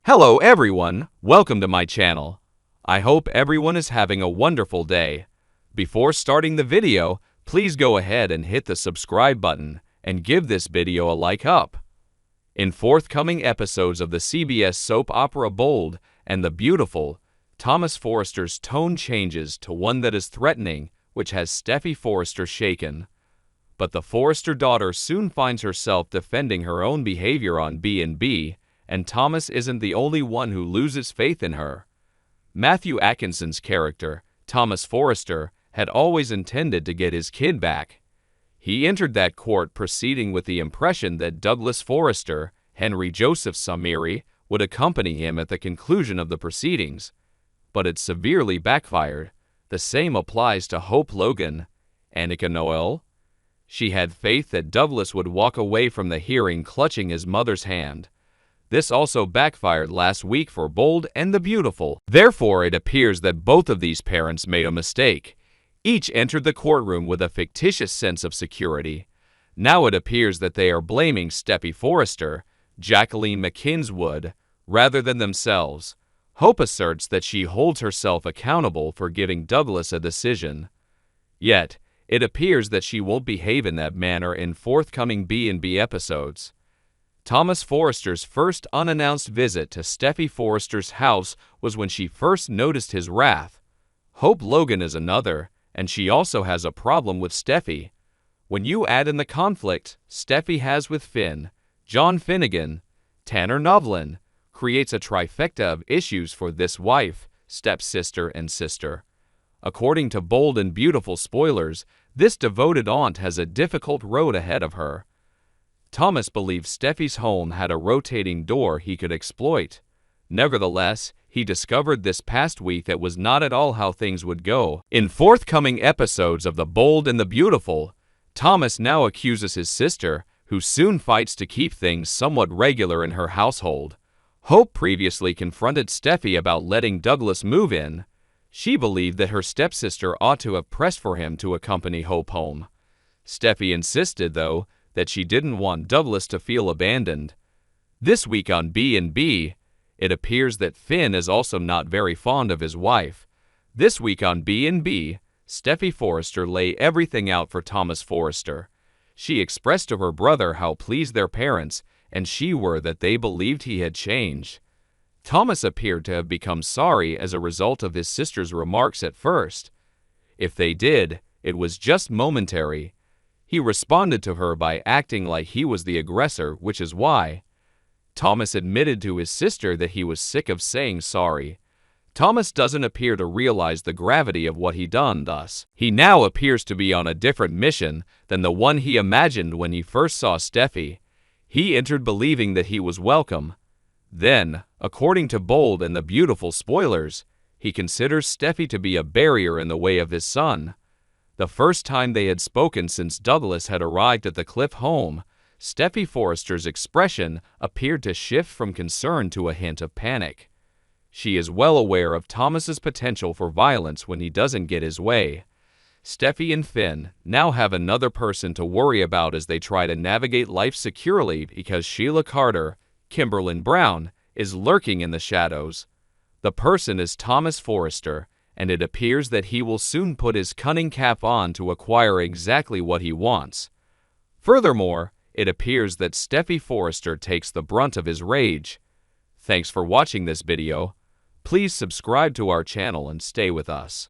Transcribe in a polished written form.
Hello everyone, welcome to my channel. I hope everyone is having a wonderful day. Before starting the video, please go ahead and hit the subscribe button and give this video a like up. In forthcoming episodes of the CBS soap opera Bold and the Beautiful, Thomas Forrester's tone changes to one that is threatening, which has Steffy Forrester shaken. But the Forrester daughter soon finds herself defending her own behavior on B&B, and Thomas isn't the only one who loses faith in her. Matthew Atkinson's character, Thomas Forrester, had always intended to get his kid back. He entered that court proceeding with the impression that Douglas Forrester, Henry Joseph Samiri, would accompany him at the conclusion of the proceedings. But it severely backfired. The same applies to Hope Logan. Annika Noel? She had faith that Douglas would walk away from the hearing clutching his mother's hand. This also backfired last week for Bold and the Beautiful. Therefore, it appears that both of these parents made a mistake. Each entered the courtroom with a fictitious sense of security. Now it appears that they are blaming Steffy Forrester, Jacqueline McKinswood, Wood, rather than themselves. Hope asserts that she holds herself accountable for giving Douglas a decision. Yet, it appears that she won't behave in that manner in forthcoming B&B episodes. Thomas Forrester's first unannounced visit to Steffy Forrester's house was when she first noticed his wrath. Hope Logan is another, and she also has a problem with Steffy. When you add in the conflict Steffy has with Finn, John Finnegan, Tanner Novlin, creates a trifecta of issues for this wife, stepsister, and sister. According to Bold and Beautiful spoilers, this devoted aunt has a difficult road ahead of her. Thomas believes Steffy's home had a rotating door he could exploit. Nevertheless, he discovered this past week that was not at all how things would go. In forthcoming episodes of The Bold and the Beautiful, Thomas now accuses his sister, who soon fights to keep things somewhat regular in her household. Hope previously confronted Steffy about letting Douglas move in. She believed that her stepsister ought to have pressed for him to accompany Hope home. Steffy insisted, though, that she didn't want Douglas to feel abandoned. This week on B&B, it appears that Finn is also not very fond of his wife. This week on B&B, Steffy Forrester lay everything out for Thomas Forrester. She expressed to her brother how pleased their parents and she were that they believed he had changed. Thomas appeared to have become sorry as a result of his sister's remarks at first. If they did, it was just momentary. He responded to her by acting like he was the aggressor, which is why. Thomas admitted to his sister that he was sick of saying sorry. Thomas doesn't appear to realize the gravity of what he done thus. He now appears to be on a different mission than the one he imagined when he first saw Steffy. He entered believing that he was welcome. Then, according to Bold and the Beautiful spoilers, he considers Steffy to be a barrier in the way of his son. The first time they had spoken since Douglas had arrived at the Cliff home, Steffy Forrester's expression appeared to shift from concern to a hint of panic. She is well aware of Thomas's potential for violence when he doesn't get his way. Steffy and Finn now have another person to worry about as they try to navigate life securely because Sheila Carter, Kimberlin Brown, is lurking in the shadows. The person is Thomas Forrester, and it appears that he will soon put his cunning cap on to acquire exactly what he wants. Furthermore, it appears that Steffy Forrester takes the brunt of his rage. Thanks for watching this video. Please subscribe to our channel and stay with us.